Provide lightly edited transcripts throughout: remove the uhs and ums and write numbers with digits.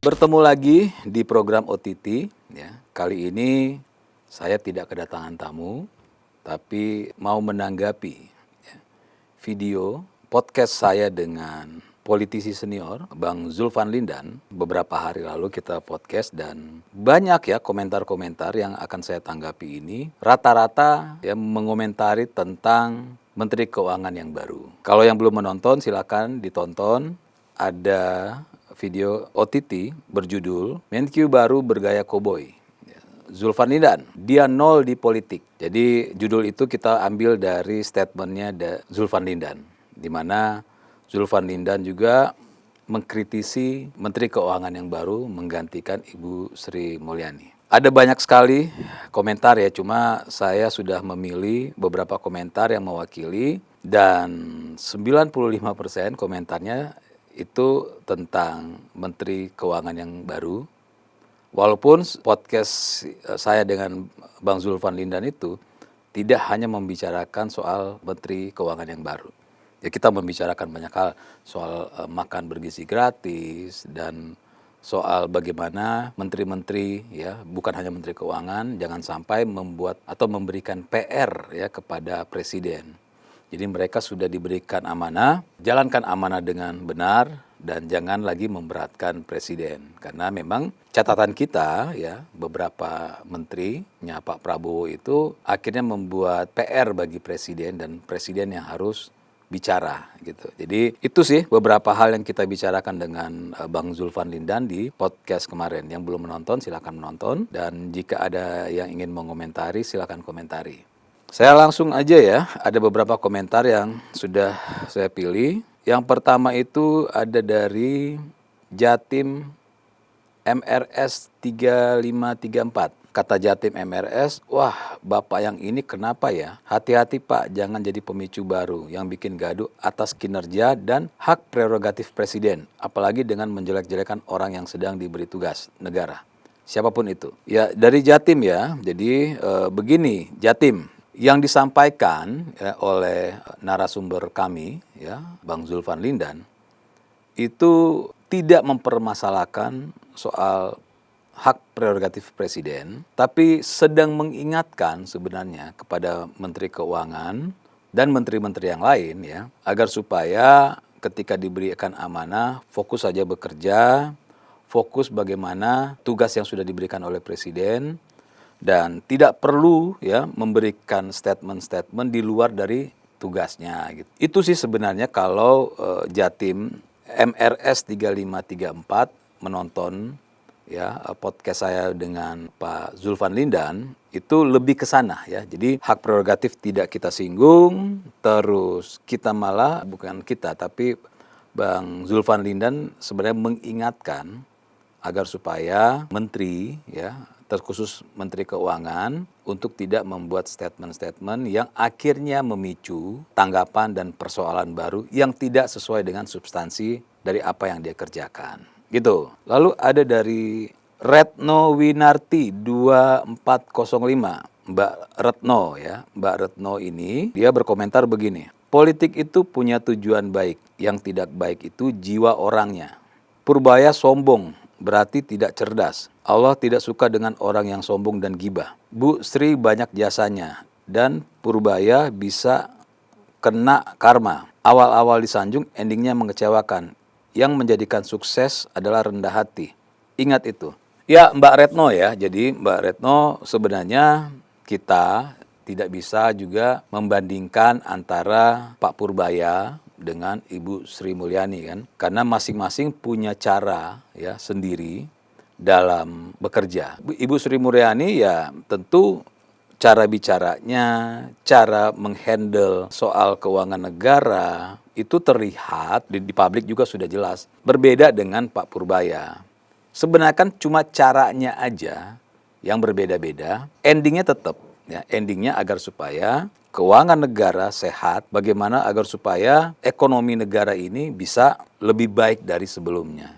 Bertemu lagi di program OTT. Ya. Kali ini saya tidak kedatangan tamu, tapi mau menanggapi ya, video podcast saya dengan politisi senior Bang Zulfan Lindan. Beberapa hari lalu kita podcast dan banyak ya komentar-komentar yang akan saya tanggapi ini. Rata-rata ya mengomentari tentang Menteri Keuangan yang baru. Kalau yang belum menonton silakan ditonton. Ada video OTT berjudul Menkyu Baru Bergaya Koboi. Zulfan Lindan, dia nol di politik. Jadi judul itu kita ambil dari statementnya Zulfan Lindan, di mana Zulfan Lindan juga mengkritisi Menteri Keuangan yang baru menggantikan Ibu Sri Mulyani. Ada banyak sekali komentar ya, cuma saya sudah memilih beberapa komentar yang mewakili dan 95% komentarnya itu tentang Menteri Keuangan yang baru. Walaupun podcast saya dengan Bang Zulfan Lindan itu tidak hanya membicarakan soal Menteri Keuangan yang baru. Ya kita membicarakan banyak hal soal makan bergizi gratis dan soal bagaimana menteri-menteri ya bukan hanya Menteri Keuangan jangan sampai membuat atau memberikan PR ya kepada presiden. Jadi mereka sudah diberikan amanah, jalankan amanah dengan benar dan jangan lagi memberatkan presiden. Karena memang catatan kita ya beberapa menterinya Pak Prabowo itu akhirnya membuat PR bagi presiden dan presiden yang harus bicara gitu. Jadi itu sih beberapa hal yang kita bicarakan dengan Bang Zulfan Lindan di podcast kemarin. Yang belum menonton silakan menonton dan jika ada yang ingin mengomentari silakan komentari. Saya langsung aja ya, ada beberapa komentar yang sudah saya pilih. Yang pertama itu ada dari Jatim MRS 3534. Kata Jatim MRS, wah Bapak yang ini kenapa ya? Hati-hati Pak, jangan jadi pemicu baru yang bikin gaduh atas kinerja dan hak prerogatif presiden. Apalagi dengan menjelek-jelekan orang yang sedang diberi tugas negara. Siapapun itu. Ya dari Jatim ya, jadi begini Jatim. Yang disampaikan ya, oleh narasumber kami, ya, Bang Zulfan Lindan, itu tidak mempermasalahkan soal hak prerogatif presiden, tapi sedang mengingatkan sebenarnya kepada Menteri Keuangan dan menteri-menteri yang lain, ya, agar supaya ketika diberikan amanah, fokus saja bekerja, fokus bagaimana tugas yang sudah diberikan oleh presiden, dan tidak perlu ya memberikan statement-statement di luar dari tugasnya gitu. Itu sih sebenarnya kalau Jatim MRS 3534 menonton ya podcast saya dengan Pak Zulfan Lindan itu lebih ke sana ya. Jadi hak prerogatif tidak kita singgung, terus kita malah bukan kita tapi Bang Zulfan Lindan sebenarnya mengingatkan agar supaya menteri ya terkhusus Menteri Keuangan untuk tidak membuat statement-statement yang akhirnya memicu tanggapan dan persoalan baru yang tidak sesuai dengan substansi dari apa yang dia kerjakan. Gitu. Lalu ada dari Retno Winarti 2405. Mbak Retno ya. Mbak Retno ini dia berkomentar begini. Politik itu punya tujuan baik. Yang tidak baik itu jiwa orangnya. Purbaya sombong berarti tidak cerdas. Allah tidak suka dengan orang yang sombong dan gibah. Bu Sri banyak jasanya dan Purbaya bisa kena karma. Awal-awal disanjung, endingnya mengecewakan. Yang menjadikan sukses adalah rendah hati. Ingat itu. Ya Mbak Retno ya, jadi Mbak Retno sebenarnya kita tidak bisa juga membandingkan antara Pak Purbaya dengan Ibu Sri Mulyani kan, karena masing-masing punya cara ya sendiri dalam bekerja. Ibu Sri Mulyani ya tentu cara bicaranya, cara menghandle soal keuangan negara itu terlihat di publik juga sudah jelas berbeda dengan Pak Purbaya. Sebenarnya kan cuma caranya aja yang berbeda-beda, endingnya tetap ya, endingnya agar supaya keuangan negara sehat, bagaimana agar supaya ekonomi negara ini bisa lebih baik dari sebelumnya.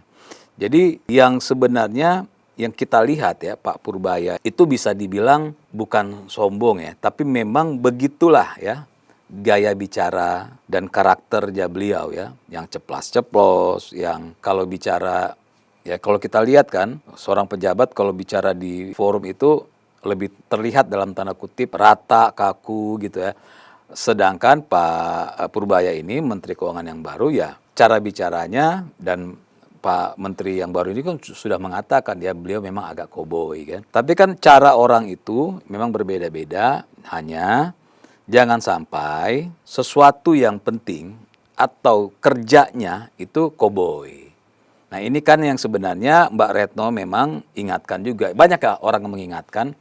Jadi yang sebenarnya yang kita lihat ya Pak Purbaya itu bisa dibilang bukan sombong ya, tapi memang begitulah ya gaya bicara dan karakternya beliau ya, yang ceplas-ceplos, yang kalau bicara Ya, kalau kita lihat kan, seorang pejabat kalau bicara di forum itu lebih terlihat dalam tanda kutip rata, kaku gitu ya. Sedangkan Pak Purbaya ini Menteri Keuangan yang baru ya, cara bicaranya dan Pak Menteri yang baru ini kan sudah mengatakan ya beliau memang agak koboi kan. Tapi kan cara orang itu memang berbeda-beda, hanya jangan sampai sesuatu yang penting atau kerjanya itu koboi. Nah ini kan yang sebenarnya Mbak Retno memang ingatkan juga. Banyak ya orang yang mengingatkan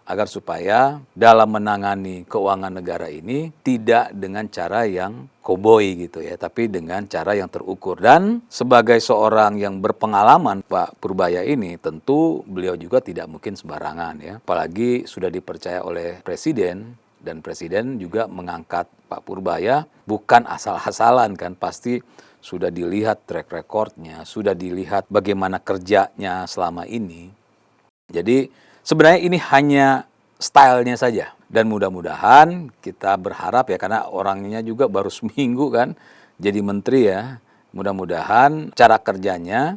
agar supaya dalam menangani keuangan negara ini tidak dengan cara yang koboi gitu ya, tapi dengan cara yang terukur. Dan sebagai seorang yang berpengalaman Pak Purbaya ini, tentu beliau juga tidak mungkin sembarangan ya. Apalagi sudah dipercaya oleh Presiden, dan Presiden juga mengangkat Pak Purbaya bukan asal-asalan kan, pasti sudah dilihat track recordnya, sudah dilihat bagaimana kerjanya selama ini. Jadi sebenarnya ini hanya stylenya saja. Dan mudah-mudahan kita berharap ya, karena orangnya juga baru seminggu kan jadi menteri ya. Mudah-mudahan cara kerjanya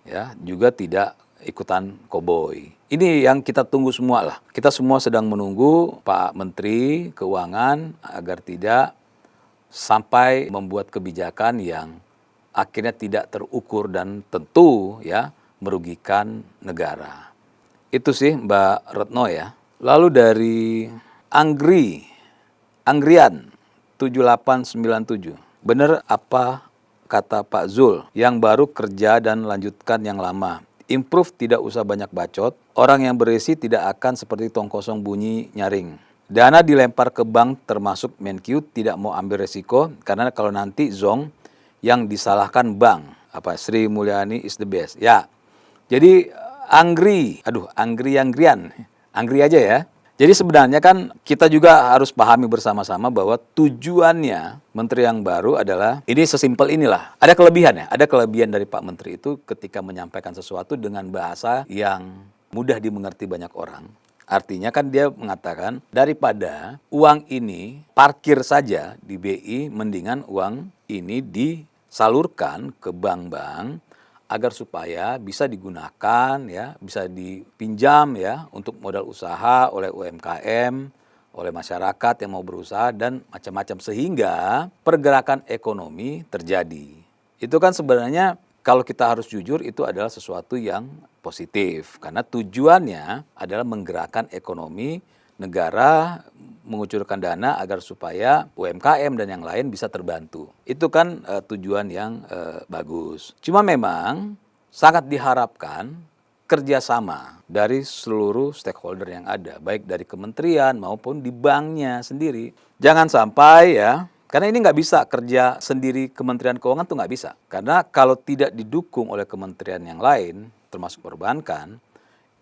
ya juga tidak ikutan koboi. Ini yang kita tunggu semua lah. Kita semua sedang menunggu Pak Menteri Keuangan agar tidak sampai membuat kebijakan yang akhirnya tidak terukur dan tentu ya merugikan negara. Itu sih Mbak Retno ya. Lalu dari Anggrian 7897. Benar apa kata Pak Zul, yang baru kerja dan lanjutkan yang lama. Improve tidak usah banyak bacot, orang yang berisi tidak akan seperti tong kosong bunyi nyaring. Dana dilempar ke bank termasuk Menkyu tidak mau ambil resiko, karena kalau nanti zong yang disalahkan bank. Sri Mulyani is the best. Ya, jadi Anggri aja ya. Jadi sebenarnya kan kita juga harus pahami bersama-sama bahwa tujuannya menteri yang baru adalah, ini sesimpel inilah. Ada kelebihan ya, ada kelebihan dari Pak Menteri itu ketika menyampaikan sesuatu dengan bahasa yang mudah dimengerti banyak orang. Artinya kan dia mengatakan daripada uang ini parkir saja di BI, mendingan uang ini disalurkan ke bank-bank agar supaya bisa digunakan ya, bisa dipinjam ya untuk modal usaha oleh UMKM, oleh masyarakat yang mau berusaha dan macam-macam, sehingga pergerakan ekonomi terjadi. Itu kan sebenarnya kalau kita harus jujur itu adalah sesuatu yang positif karena tujuannya adalah menggerakkan ekonomi negara, mengucurkan dana agar supaya UMKM dan yang lain bisa terbantu. Itu kan tujuan yang bagus. Cuma memang sangat diharapkan kerjasama dari seluruh stakeholder yang ada, baik dari kementerian maupun di banknya sendiri. Jangan sampai ya, karena ini nggak bisa kerja sendiri Kementerian Keuangan tuh nggak bisa. Karena kalau tidak didukung oleh kementerian yang lain, termasuk perbankan,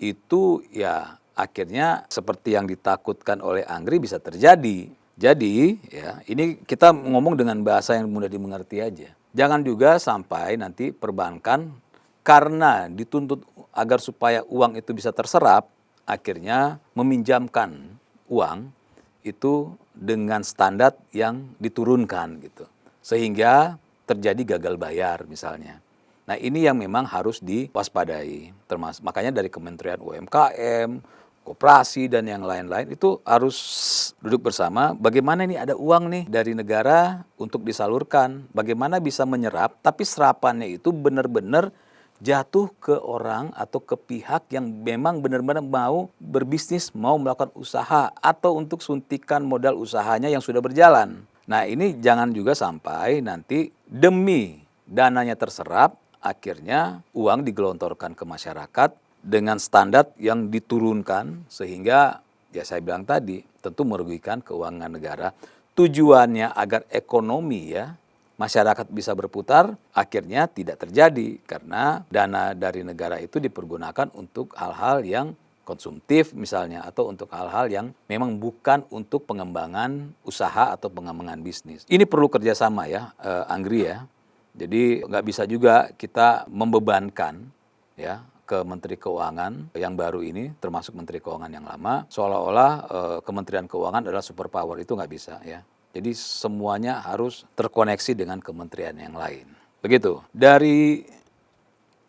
itu ya akhirnya seperti yang ditakutkan oleh Anggri bisa terjadi. Jadi ya ini kita ngomong dengan bahasa yang mudah dimengerti aja. Jangan juga sampai nanti perbankan karena dituntut agar supaya uang itu bisa terserap, akhirnya meminjamkan uang itu dengan standar yang diturunkan gitu. Sehingga terjadi gagal bayar misalnya. Nah ini yang memang harus diwaspadai, termasuk makanya dari Kementerian UMKM, koperasi dan yang lain-lain itu harus duduk bersama. Bagaimana ini ada uang nih dari negara untuk disalurkan, bagaimana bisa menyerap, tapi serapannya itu benar-benar jatuh ke orang atau ke pihak yang memang benar-benar mau berbisnis, mau melakukan usaha atau untuk suntikan modal usahanya yang sudah berjalan. Nah ini jangan juga sampai nanti demi dananya terserap, akhirnya uang digelontorkan ke masyarakat dengan standar yang diturunkan sehingga ya saya bilang tadi tentu merugikan keuangan negara. Tujuannya agar ekonomi ya masyarakat bisa berputar, akhirnya tidak terjadi karena dana dari negara itu dipergunakan untuk hal-hal yang konsumtif misalnya atau untuk hal-hal yang memang bukan untuk pengembangan usaha atau pengembangan bisnis. Ini perlu kerjasama ya, Anggri ya. Jadi nggak bisa juga kita membebankan ya ke Menteri Keuangan yang baru ini, termasuk Menteri Keuangan yang lama, seolah-olah Kementerian Keuangan adalah superpower, itu nggak bisa ya. Jadi semuanya harus terkoneksi dengan kementerian yang lain. Begitu. Dari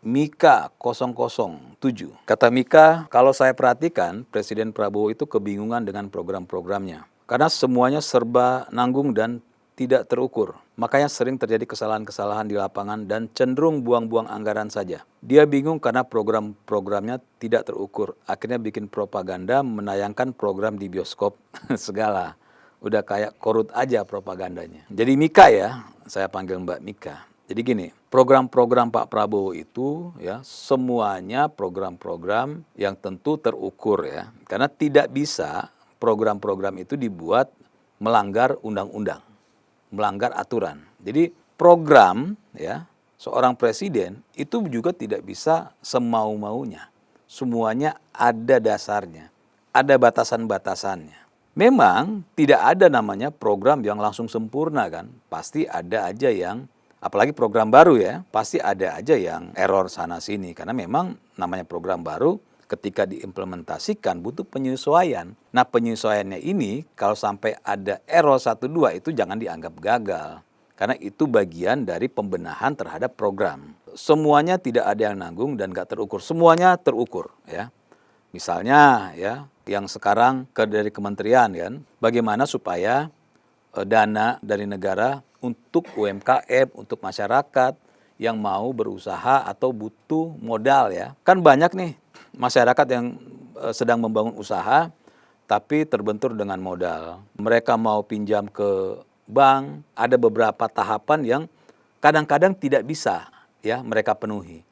Mika 007. Kata Mika, kalau saya perhatikan Presiden Prabowo itu kebingungan dengan program-programnya. Karena semuanya serba nanggung dan tidak terukur. Makanya sering terjadi kesalahan-kesalahan di lapangan dan cenderung buang-buang anggaran saja. Dia bingung karena program-programnya tidak terukur. Akhirnya bikin propaganda menayangkan program di bioskop segala. Udah kayak korut aja propagandanya. Jadi Mika ya, saya panggil Mbak Mika. Jadi gini, program-program Pak Prabowo itu ya semuanya program-program yang tentu terukur ya. Karena tidak bisa program-program itu dibuat melanggar undang-undang, melanggar aturan. Jadi program ya seorang presiden itu juga tidak bisa semau-maunya. Semuanya ada dasarnya, ada batasan-batasannya. Memang tidak ada namanya program yang langsung sempurna kan. Pasti ada aja yang, apalagi program baru ya, pasti ada aja yang error sana sini. Karena memang namanya program baru ketika diimplementasikan butuh penyesuaian. Nah penyesuaiannya ini kalau sampai ada error 1-2 itu jangan dianggap gagal. Karena itu bagian dari pembenahan terhadap program. Semuanya tidak ada yang nanggung dan gak terukur. Semuanya terukur ya. Misalnya ya yang sekarang dari kementerian kan, bagaimana supaya dana dari negara untuk UMKM, untuk masyarakat yang mau berusaha atau butuh modal ya. Kan banyak nih masyarakat yang sedang membangun usaha tapi terbentur dengan modal. Mereka mau pinjam ke bank, ada beberapa tahapan yang kadang-kadang tidak bisa ya mereka penuhi.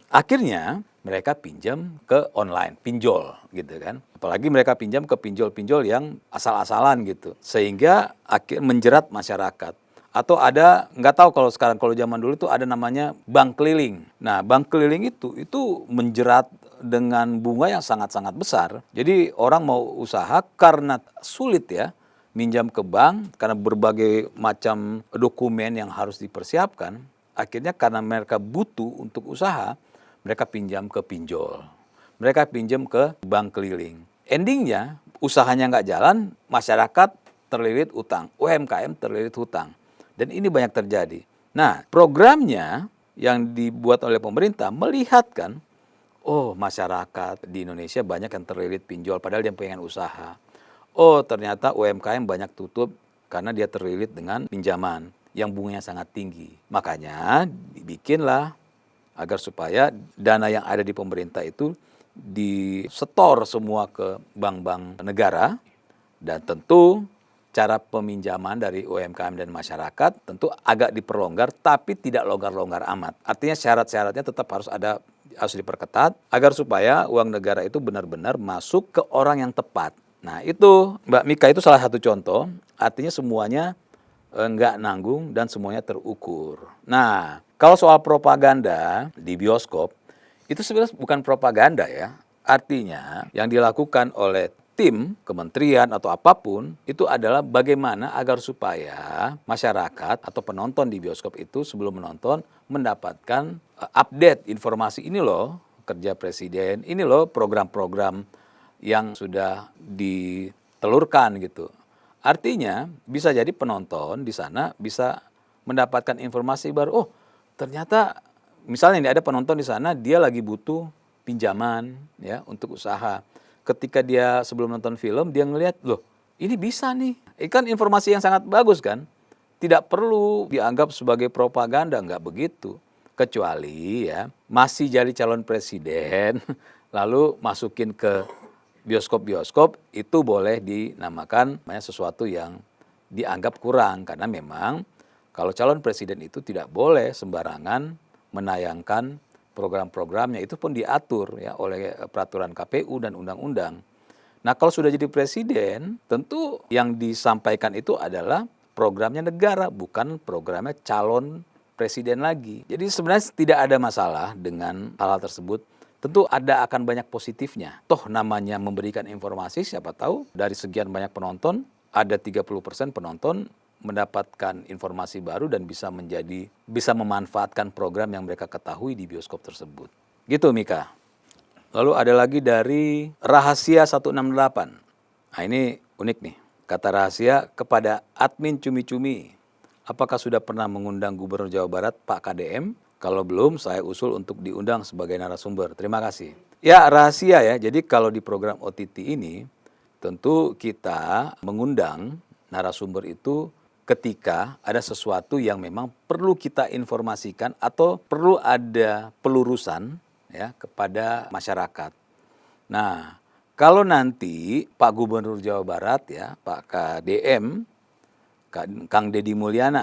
Akhirnya mereka pinjam ke online, pinjol gitu kan. Apalagi mereka pinjam ke pinjol-pinjol yang asal-asalan gitu. Sehingga menjerat masyarakat. Atau ada, nggak tahu kalau sekarang, kalau zaman dulu itu ada namanya bank keliling. Nah bank keliling itu menjerat dengan bunga yang sangat-sangat besar. Jadi orang mau usaha karena sulit ya minjam ke bank, karena berbagai macam dokumen yang harus dipersiapkan. Akhirnya karena mereka butuh untuk usaha, mereka pinjam ke pinjol. Mereka pinjam ke bank keliling. Endingnya, usahanya nggak jalan, masyarakat terlilit utang, UMKM terlilit hutang. Dan ini banyak terjadi. Nah, programnya yang dibuat oleh pemerintah melihat kan, oh masyarakat di Indonesia banyak yang terlilit pinjol, padahal dia pengen usaha. Oh ternyata UMKM banyak tutup karena dia terlilit dengan pinjaman yang bunganya sangat tinggi. Makanya dibikinlah agar supaya dana yang ada di pemerintah itu disetor semua ke bank-bank negara, dan tentu cara peminjaman dari UMKM dan masyarakat tentu agak diperlonggar tapi tidak longgar-longgar amat. Artinya syarat-syaratnya tetap harus diperketat agar supaya uang negara itu benar-benar masuk ke orang yang tepat. Nah itu Mbak Mika itu salah satu contoh, artinya semuanya nggak nanggung dan semuanya terukur. Nah, kalau soal propaganda di bioskop, itu sebenarnya bukan propaganda ya. Artinya yang dilakukan oleh tim, kementerian atau apapun, itu adalah bagaimana agar supaya masyarakat atau penonton di bioskop itu sebelum menonton mendapatkan update informasi, ini loh kerja presiden, ini loh program-program yang sudah ditelurkan gitu. Artinya bisa jadi penonton di sana bisa mendapatkan informasi baru. Oh, ternyata misalnya ini ada penonton di sana dia lagi butuh pinjaman ya untuk usaha. Ketika dia sebelum nonton film dia ngelihat, loh, ini bisa nih. Ini kan informasi yang sangat bagus kan? Tidak perlu dianggap sebagai propaganda, nggak begitu. Kecuali ya masih jadi calon presiden lalu masukin ke bioskop-bioskop itu boleh dinamakan sesuatu yang dianggap kurang. Karena memang kalau calon presiden itu tidak boleh sembarangan menayangkan program-programnya. Itu pun diatur ya oleh peraturan KPU dan undang-undang. Nah kalau sudah jadi presiden tentu yang disampaikan itu adalah programnya negara, bukan programnya calon presiden lagi. Jadi sebenarnya tidak ada masalah dengan hal-hal tersebut. Tentu akan banyak positifnya. Toh namanya memberikan informasi, siapa tahu dari sekian banyak penonton, ada 30% penonton mendapatkan informasi baru dan bisa memanfaatkan program yang mereka ketahui di bioskop tersebut. Gitu Mika. Lalu ada lagi dari Rahasia 168. Nah ini unik nih. Kata Rahasia, kepada admin cumi-cumi, apakah sudah pernah mengundang Gubernur Jawa Barat Pak KDM Kalau belum, saya usul untuk diundang sebagai narasumber. Terima kasih. Ya, rahasia ya. Jadi kalau di program OTT ini, tentu kita mengundang narasumber itu ketika ada sesuatu yang memang perlu kita informasikan atau perlu ada pelurusan ya kepada masyarakat. Nah, kalau nanti Pak Gubernur Jawa Barat ya, Pak KDM, Kang Deddy Mulyadi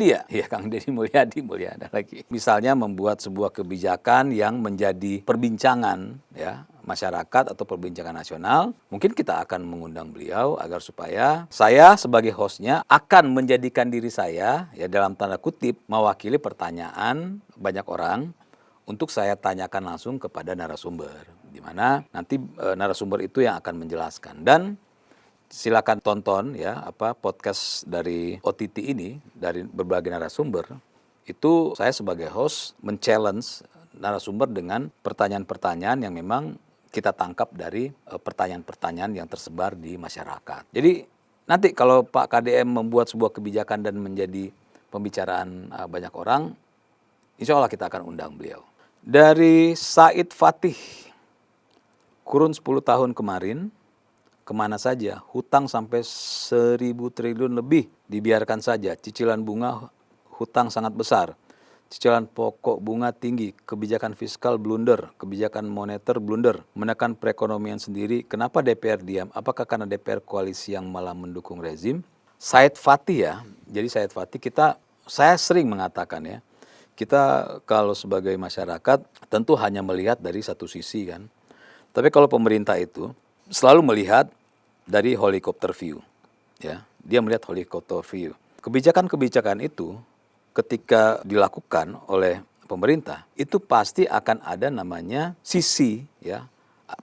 ya? Iya, Kang Deddy Mulyadi lagi. Misalnya membuat sebuah kebijakan yang menjadi perbincangan ya masyarakat atau perbincangan nasional, mungkin kita akan mengundang beliau agar supaya saya sebagai hostnya akan menjadikan diri saya ya dalam tanda kutip mewakili pertanyaan banyak orang untuk saya tanyakan langsung kepada narasumber, di mana nanti narasumber itu yang akan menjelaskan. Dan silakan tonton ya podcast dari OTT ini dari berbagai narasumber. Itu saya sebagai host men-challenge narasumber dengan pertanyaan-pertanyaan yang memang kita tangkap dari pertanyaan-pertanyaan yang tersebar di masyarakat. Jadi nanti kalau Pak KDM membuat sebuah kebijakan dan menjadi pembicaraan banyak orang, insya Allah kita akan undang beliau. Dari Said Fatih, kurun 10 tahun kemarin, kemana saja, hutang sampai 1.000 triliun lebih, dibiarkan saja, cicilan bunga hutang sangat besar, cicilan pokok bunga tinggi, kebijakan fiskal blunder, kebijakan moneter blunder, menekan perekonomian sendiri. Kenapa DPR diam? Apakah karena DPR koalisi yang malah mendukung rezim? Said Fatih ya, jadi Said Fatih saya sering mengatakan ya, kita kalau sebagai masyarakat tentu hanya melihat dari satu sisi kan. Tapi kalau pemerintah itu selalu melihat dari helicopter view, ya. Dia melihat helicopter view. Kebijakan-kebijakan itu ketika dilakukan oleh pemerintah, itu pasti akan ada namanya sisi, ya.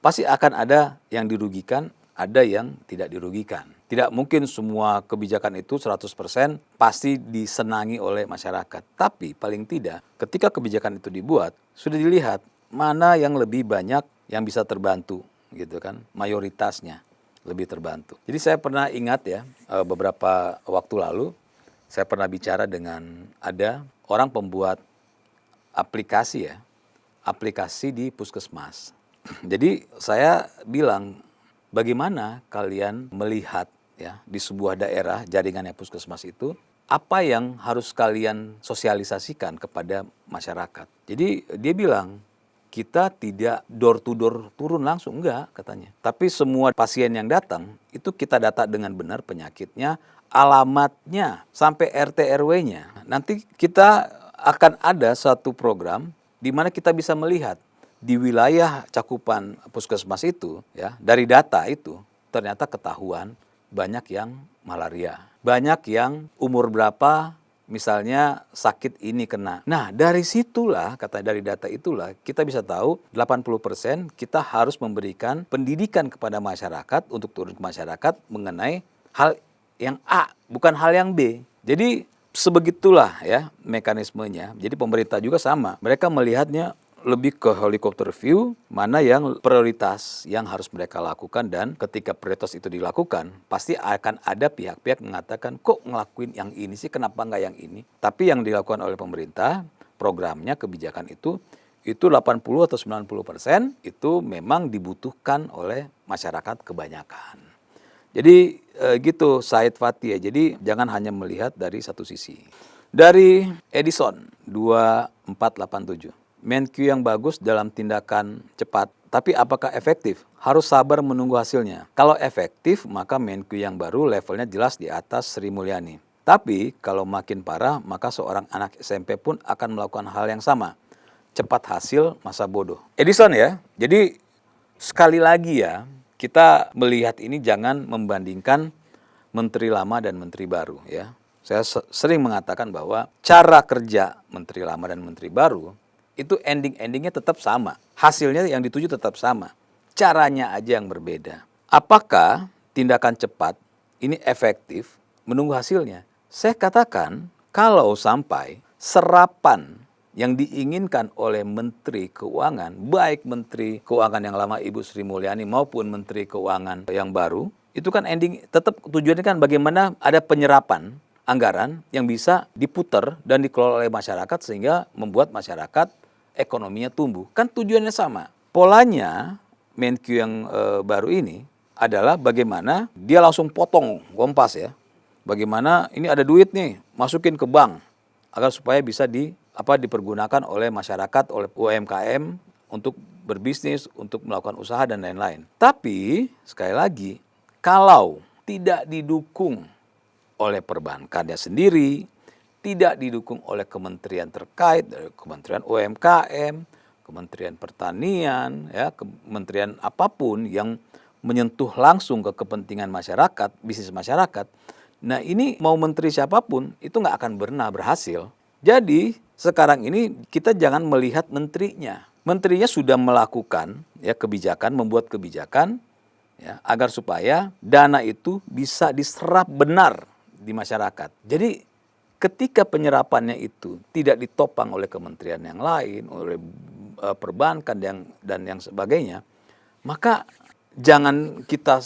Pasti akan ada yang dirugikan, ada yang tidak dirugikan. Tidak mungkin semua kebijakan itu 100% pasti disenangi oleh masyarakat. Tapi paling tidak ketika kebijakan itu dibuat, sudah dilihat mana yang lebih banyak yang bisa terbantu, gitu kan, mayoritasnya lebih terbantu. Jadi saya pernah ingat ya, beberapa waktu lalu saya pernah bicara dengan ada orang pembuat aplikasi ya, aplikasi di puskesmas. Jadi saya bilang, bagaimana kalian melihat ya di sebuah daerah jaringannya puskesmas itu, apa yang harus kalian sosialisasikan kepada masyarakat. Jadi dia bilang, kita tidak door to door turun langsung, enggak katanya. Tapi semua pasien yang datang, itu kita data dengan benar penyakitnya, alamatnya, sampai RT RW-nya. Nanti kita akan ada satu program di mana kita bisa melihat di wilayah cakupan puskesmas itu, ya dari data itu, ternyata ketahuan banyak yang malaria. Banyak yang umur berapa, misalnya sakit ini kena. Nah, dari situlah, dari data itulah, kita bisa tahu 80% kita harus memberikan pendidikan kepada masyarakat untuk turun ke masyarakat mengenai hal yang A, bukan hal yang B. Jadi, sebegitulah ya mekanismenya. Jadi pemerintah juga sama. Mereka melihatnya lebih ke helicopter view, mana yang prioritas yang harus mereka lakukan, dan ketika prioritas itu dilakukan, pasti akan ada pihak-pihak mengatakan, kok ngelakuin yang ini sih, kenapa nggak yang ini? Tapi yang dilakukan oleh pemerintah, programnya, kebijakan itu 80 atau 90% itu memang dibutuhkan oleh masyarakat kebanyakan. Jadi gitu Said Fatih ya, jadi jangan hanya melihat dari satu sisi. Dari Edison 2487. Menq yang bagus dalam tindakan cepat, tapi apakah efektif? Harus sabar menunggu hasilnya. Kalau efektif, maka Menq yang baru levelnya jelas di atas Sri Mulyani. Tapi kalau makin parah, maka seorang anak SMP pun akan melakukan hal yang sama. Cepat hasil, masa bodoh. Edison ya, jadi sekali lagi ya, kita melihat ini jangan membandingkan menteri lama dan menteri baru ya. Saya sering mengatakan bahwa cara kerja menteri lama dan menteri baru itu endingnya tetap sama. Hasilnya yang dituju tetap sama. Caranya aja yang berbeda. Apakah tindakan cepat ini efektif menunggu hasilnya? Saya katakan kalau sampai serapan yang diinginkan oleh Menteri Keuangan, baik Menteri Keuangan yang lama Ibu Sri Mulyani maupun Menteri Keuangan yang baru, itu kan ending tetap tujuannya kan bagaimana ada penyerapan anggaran yang bisa diputar dan dikelola oleh masyarakat sehingga membuat masyarakat ekonominya tumbuh. Kan tujuannya sama. Polanya Menkyu yang baru ini adalah bagaimana dia langsung potong kompas ya. Bagaimana ini ada duit nih, masukin ke bank agar supaya bisa dipergunakan oleh masyarakat, oleh UMKM untuk berbisnis, untuk melakukan usaha dan lain-lain. Tapi sekali lagi, kalau tidak didukung oleh perbankannya sendiri, tidak didukung oleh kementerian terkait, dari Kementerian UMKM, Kementerian Pertanian, ya, kementerian apapun yang menyentuh langsung ke kepentingan masyarakat, bisnis masyarakat. Nah ini mau menteri siapapun itu nggak akan pernah berhasil. Jadi sekarang ini kita jangan melihat menterinya. Menterinya sudah melakukan ya kebijakan, membuat kebijakan ya agar supaya dana itu bisa diserap benar di masyarakat. Jadi ketika penyerapannya itu tidak ditopang oleh kementerian yang lain, oleh perbankan dan yang sebagainya, maka jangan kita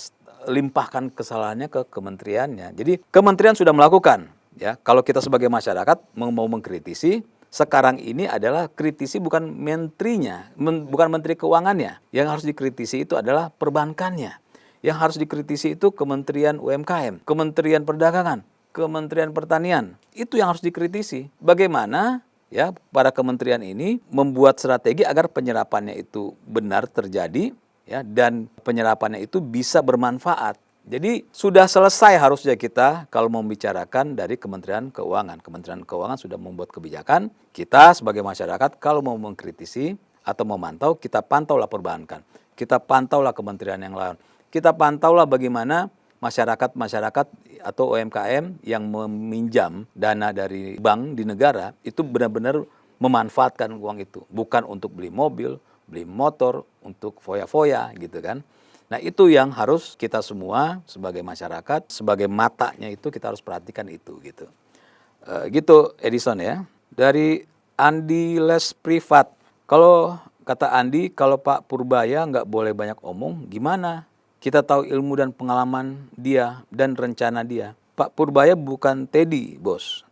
limpahkan kesalahannya ke kementeriannya. Jadi kementerian sudah melakukan, ya. Kalau kita sebagai masyarakat mau mengkritisi, sekarang ini adalah kritisi bukan menterinya, bukan menteri keuangannya. Yang harus dikritisi itu adalah perbankannya. Yang harus dikritisi itu Kementerian UMKM, Kementerian Perdagangan, Kementerian Pertanian. Itu yang harus dikritisi. Bagaimana ya para kementerian ini membuat strategi agar penyerapannya itu benar terjadi ya dan penyerapannya itu bisa bermanfaat. Jadi sudah selesai harusnya kita kalau membicarakan dari Kementerian Keuangan. Kementerian Keuangan sudah membuat kebijakan. Kita sebagai masyarakat kalau mau mengkritisi atau memantau, kita pantaulah perbankan. Kita pantaulah kementerian yang lain. Kita pantaulah bagaimana masyarakat atau UMKM yang meminjam dana dari bank di negara itu benar-benar memanfaatkan uang itu. Bukan untuk beli mobil, beli motor, untuk foya-foya gitu kan. Nah itu yang harus kita semua sebagai masyarakat, sebagai matanya itu kita harus perhatikan itu gitu. Gitu Edison ya. Dari Andi Les Privat. Kalau kata Andi, kalau Pak Purbaya nggak boleh banyak omong, gimana? Kita tahu ilmu dan pengalaman dia dan rencana dia. Pak Purbaya bukan Teddy, bos.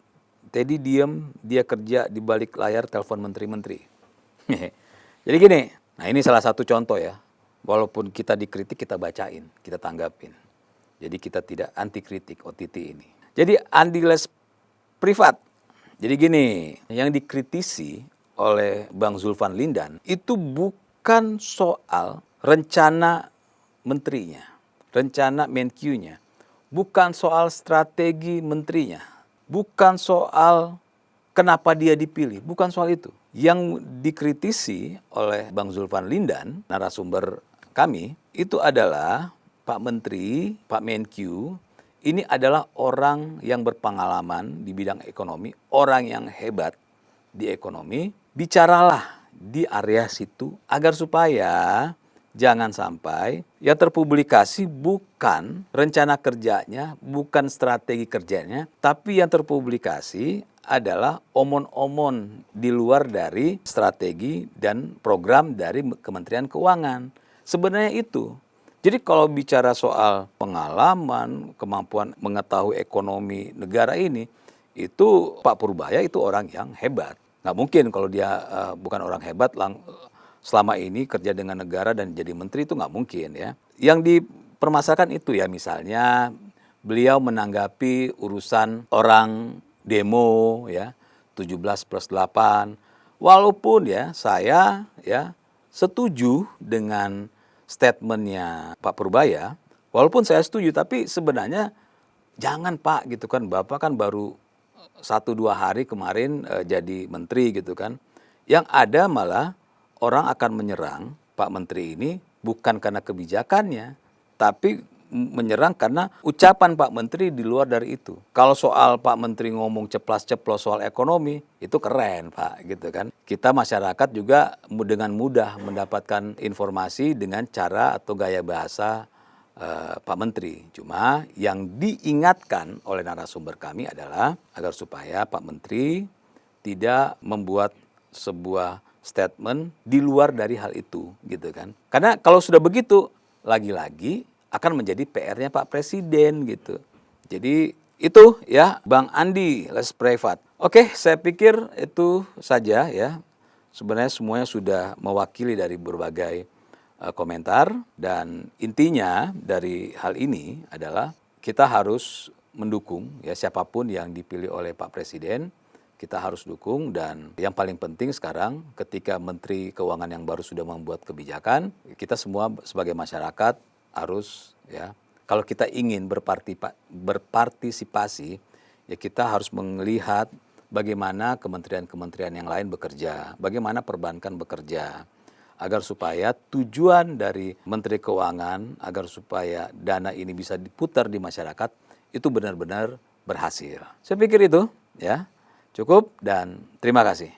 Teddy diem, dia kerja di balik layar telepon menteri-menteri. Jadi gini, nah ini salah satu contoh ya. Walaupun kita dikritik, kita bacain, kita tanggapin. Jadi kita tidak anti kritik OTT ini. Jadi Andi Les Privat. Jadi gini, yang dikritisi oleh Bang Zulfan Lindan itu bukan soal rencana menterinya, rencana Menkyu-nya, bukan soal strategi menterinya, bukan soal kenapa dia dipilih, bukan soal itu. Yang dikritisi oleh Bang Zulfan Lindan, narasumber kami, itu adalah Pak Menteri, Pak Menkyu, ini adalah orang yang berpengalaman di bidang ekonomi, orang yang hebat di ekonomi, bicaralah di area situ agar supaya jangan sampai yang terpublikasi bukan rencana kerjanya, bukan strategi kerjanya, tapi yang terpublikasi adalah omon-omon di luar dari strategi dan program dari Kementerian Keuangan. Sebenarnya itu. Jadi kalau bicara soal pengalaman, kemampuan mengetahui ekonomi negara ini, itu Pak Purbaya itu orang yang hebat. Nggak mungkin kalau dia bukan orang hebat, selama ini kerja dengan negara dan jadi menteri itu nggak mungkin ya. Yang dipermasalahkan itu ya misalnya beliau menanggapi urusan orang demo ya 17+8. Walaupun ya saya ya setuju dengan statementnya Pak Purbaya, walaupun saya setuju tapi sebenarnya jangan Pak gitu kan, Bapak kan baru 1-2 hari kemarin jadi menteri gitu kan. Yang ada malah orang akan menyerang Pak Menteri ini bukan karena kebijakannya, tapi menyerang karena ucapan Pak Menteri di luar dari itu. Kalau soal Pak Menteri ngomong ceplas-ceplos soal ekonomi, itu keren Pak, gitu kan. Kita masyarakat juga dengan mudah mendapatkan informasi dengan cara atau gaya bahasa Pak Menteri. Cuma yang diingatkan oleh narasumber kami adalah agar supaya Pak Menteri tidak membuat sebuah statement di luar dari hal itu, gitu kan. Karena kalau sudah begitu, lagi-lagi akan menjadi PR-nya Pak Presiden, gitu. Jadi Itu ya Bang Andi Les Privat. Oke, saya pikir itu saja ya. Sebenarnya semuanya sudah mewakili dari berbagai komentar, dan intinya dari hal ini adalah kita harus mendukung ya siapapun yang dipilih oleh Pak Presiden, kita harus dukung. Dan yang paling penting sekarang ketika Menteri Keuangan yang baru sudah membuat kebijakan, kita semua sebagai masyarakat harus ya, kalau kita ingin berpartisipasi ya kita harus melihat bagaimana kementerian-kementerian yang lain bekerja, bagaimana perbankan bekerja, agar supaya tujuan dari Menteri Keuangan, agar supaya dana ini bisa diputar di masyarakat, itu benar-benar berhasil. Saya pikir itu ya cukup, dan terima kasih.